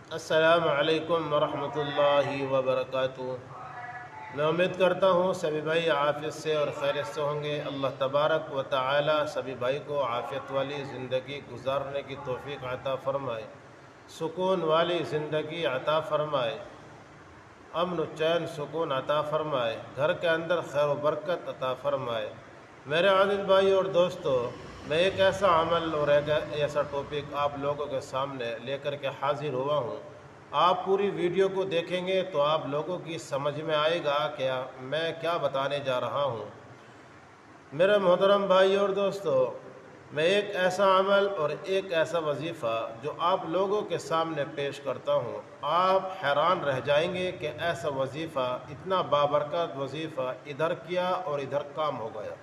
السلام علیکم ورحمۃ اللہ وبرکاتہ۔ میں امید کرتا ہوں سبھی بھائی عافیت سے اور خیریت سے ہوں گے۔ اللہ تبارک و تعالی سبھی بھائی کو عافیت والی زندگی گزارنے کی توفیق عطا فرمائے، سکون والی زندگی عطا فرمائے، امن و چین سکون عطا فرمائے، گھر کے اندر خیر و برکت عطا فرمائے۔ میرے عزیز بھائی اور دوستو، میں ایک ایسا عمل اور ایک ایسا ٹاپک آپ لوگوں کے سامنے لے کر کے حاضر ہوا ہوں۔ آپ پوری ویڈیو کو دیکھیں گے تو آپ لوگوں کی سمجھ میں آئے گا کہ میں کیا بتانے جا رہا ہوں۔ میرے محترم بھائی اور دوستو، میں ایک ایسا عمل اور ایک ایسا وظیفہ جو آپ لوگوں کے سامنے پیش کرتا ہوں، آپ حیران رہ جائیں گے کہ ایسا وظیفہ، اتنا بابرکت وظیفہ ادھر کیا اور ادھر کام ہو گیا۔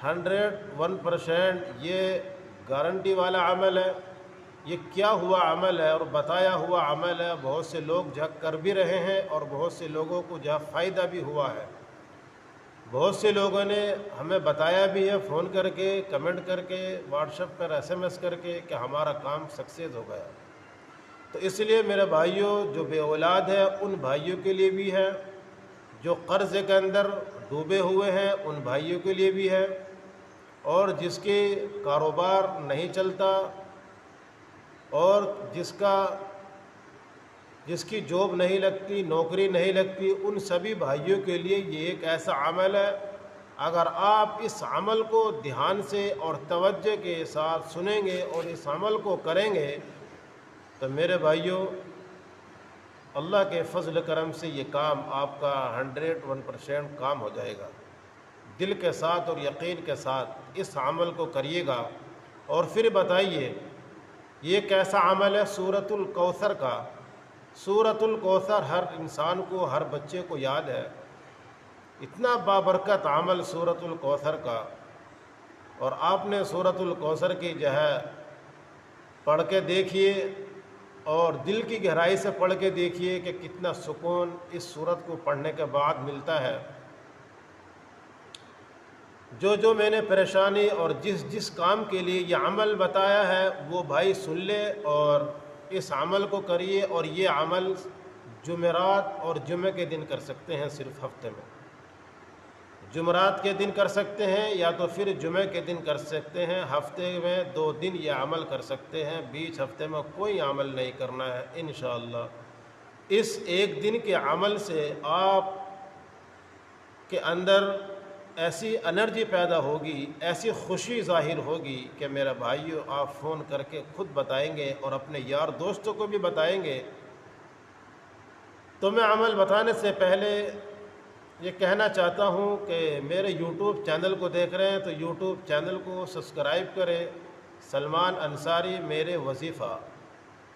101% یہ گارنٹی والا عمل ہے، یہ کیا ہوا عمل ہے اور بتایا ہوا عمل ہے۔ بہت سے لوگ جھک کر بھی رہے ہیں اور بہت سے لوگوں کو فائدہ بھی ہوا ہے۔ بہت سے لوگوں نے ہمیں بتایا بھی ہے، فون کر کے، کمنٹ کر کے، واٹس ایپ پر SMS کر کے کہ ہمارا کام سکسیز ہو گیا۔ تو اس لیے میرے بھائیوں، جو بے اولاد ہے ان بھائیوں کے لیے بھی ہے، جو قرض کے اندر ڈوبے ہوئے ہیں ان بھائیوں کے لیے بھی ہے، اور جس کے کاروبار نہیں چلتا اور جس کی جاب نہیں لگتی، نوکری نہیں لگتی، ان سبھی بھائیوں کے لیے یہ ایک ایسا عمل ہے۔ اگر آپ اس عمل کو دھیان سے اور توجہ کے ساتھ سنیں گے اور اس عمل کو کریں گے تو میرے بھائیوں، اللہ کے فضل کرم سے یہ کام آپ کا 101% کام ہو جائے گا۔ دل کے ساتھ اور یقین کے ساتھ اس عمل کو کریے گا اور پھر بتائیے یہ کیسا عمل ہے۔ سورۃ الکوثر کا، سورۃ الکوثر ہر انسان کو، ہر بچے کو یاد ہے۔ اتنا بابرکت عمل سورۃ الکوثر کا، اور آپ نے سورۃ الکوثر کی پڑھ کے دیکھیے اور دل کی گہرائی سے پڑھ کے دیکھیے کہ کتنا سکون اس سورت کو پڑھنے کے بعد ملتا ہے۔ جو میں نے پریشانی اور جس کام کے لیے یہ عمل بتایا ہے وہ بھائی سن لے اور اس عمل کو کریے۔ اور یہ عمل جمعرات اور جمعہ کے دن کر سکتے ہیں، صرف ہفتے میں جمعرات کے دن کر سکتے ہیں یا تو پھر جمعہ کے دن کر سکتے ہیں۔ ہفتے میں 2 دن یہ عمل کر سکتے ہیں، بیچ ہفتے میں کوئی عمل نہیں کرنا ہے انشاءاللہ۔ اس ایک دن کے عمل سے آپ کے اندر ایسی انرجی پیدا ہوگی، ایسی خوشی ظاہر ہوگی کہ میرے بھائیو، آپ فون کر کے خود بتائیں گے اور اپنے یار دوستوں کو بھی بتائیں گے۔ تو میں عمل بتانے سے پہلے یہ کہنا چاہتا ہوں کہ میرے یوٹیوب چینل کو دیکھ رہے ہیں تو یوٹیوب چینل کو سبسکرائب کریں، سلمان انصاری میرے وظیفہ،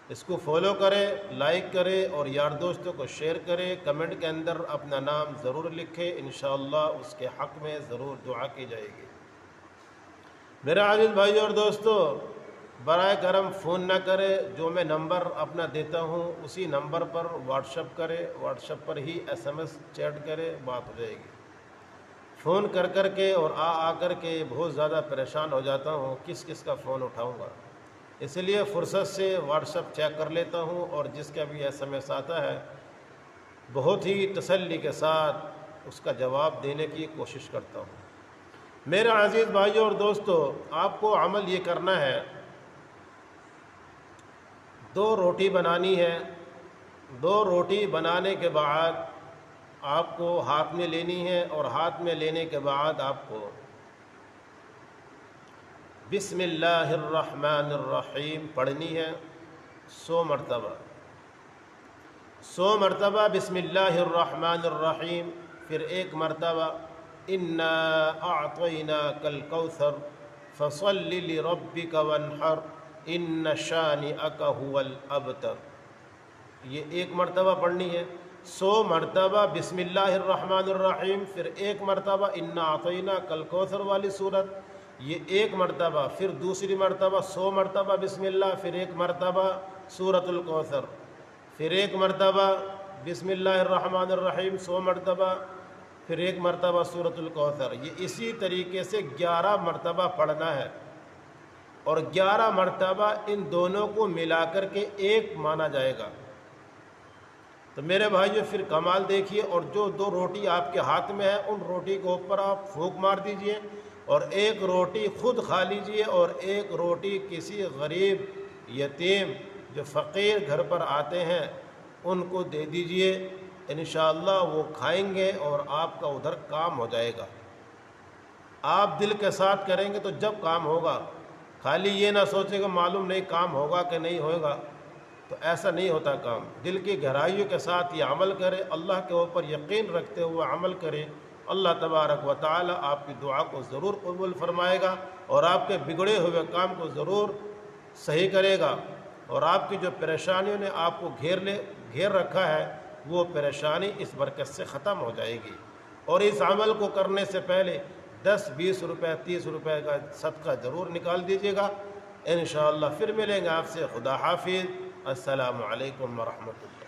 اس کو فالو کرے، لائک کرے اور یار دوستوں کو شیئر کرے۔ کمنٹ کے اندر اپنا نام ضرور لکھے، انشاءاللہ اس کے حق میں ضرور دعا کی جائے گی۔ میرے عزیز بھائی اور دوستو، برائے کرم فون نہ کرے، جو میں نمبر اپنا دیتا ہوں اسی نمبر پر واٹس ایپ کرے، واٹس ایپ پر ہی SMS چیٹ کرے، بات ہو جائے گی۔ فون کر کے اور آ کر کے بہت زیادہ پریشان ہو جاتا ہوں، کس کا فون اٹھاؤں گا، اس لیے فرصت سے واٹس ایپ چیک کر لیتا ہوں اور جس کا بھی SMS آتا ہے بہت ہی تسلی کے ساتھ اس کا جواب دینے کی کوشش کرتا ہوں۔ میرے عزیز بھائیوں اور دوستو، آپ کو عمل یہ کرنا ہے، 2 روٹی بنانی ہے۔ 2 روٹی بنانے کے بعد آپ کو ہاتھ میں لینی ہے اور ہاتھ میں لینے کے بعد آپ کو بسم اللہ الرحمن الرحیم پڑھنی ہے 100 مرتبہ۔ 100 مرتبہ بسم اللہ الرحمن الرحیم، پھر 1 مرتبہ انا اعطیناک الکوثر فصل لربک وانحر ان شانئک هو الابتر۔ یہ 1 مرتبہ پڑھنی ہے۔ 100 مرتبہ بسم اللہ الرحمن الرحیم، پھر 1 مرتبہ انا اعطیناک الکوثر والی صورت، یہ 1 مرتبہ، پھر دوسری مرتبہ 100 مرتبہ بسم اللہ، پھر 1 مرتبہ سورۃ الکوثر، پھر 1 مرتبہ بسم اللہ الرحمن الرحیم 100 مرتبہ، پھر 1 مرتبہ سورۃ الکوثر۔ یہ اسی طریقے سے 11 مرتبہ پڑھنا ہے اور 11 مرتبہ ان دونوں کو ملا کر کے ایک مانا جائے گا۔ تو میرے بھائیو پھر کمال دیکھیے، اور جو 2 روٹی آپ کے ہاتھ میں ہے ان روٹی کے اوپر آپ پھونک مار دیجئے، اور ایک روٹی خود کھا لیجئے اور ایک روٹی کسی غریب یتیم جو فقیر گھر پر آتے ہیں ان کو دے دیجئے، انشاءاللہ وہ کھائیں گے اور آپ کا ادھر کام ہو جائے گا۔ آپ دل کے ساتھ کریں گے تو جب کام ہوگا، خالی یہ نہ سوچیں کہ معلوم نہیں کام ہوگا کہ نہیں ہوگا، تو ایسا نہیں ہوتا کام۔ دل کی گہرائیوں کے ساتھ یہ عمل کرے، اللہ کے اوپر یقین رکھتے ہوئے عمل کرے، اللہ تبارک و تعالی آپ کی دعا کو ضرور قبول فرمائے گا اور آپ کے بگڑے ہوئے کام کو ضرور صحیح کرے گا، اور آپ کی جو پریشانیوں نے آپ کو گھیر رکھا ہے وہ پریشانی اس برکت سے ختم ہو جائے گی۔ اور اس عمل کو کرنے سے پہلے 10 20 روپے 30 روپے کا صدقہ ضرور نکال دیجیے گا انشاءاللہ۔ پھر ملیں گے آپ سے، خدا حافظ، السلام علیکم ورحمۃ اللہ۔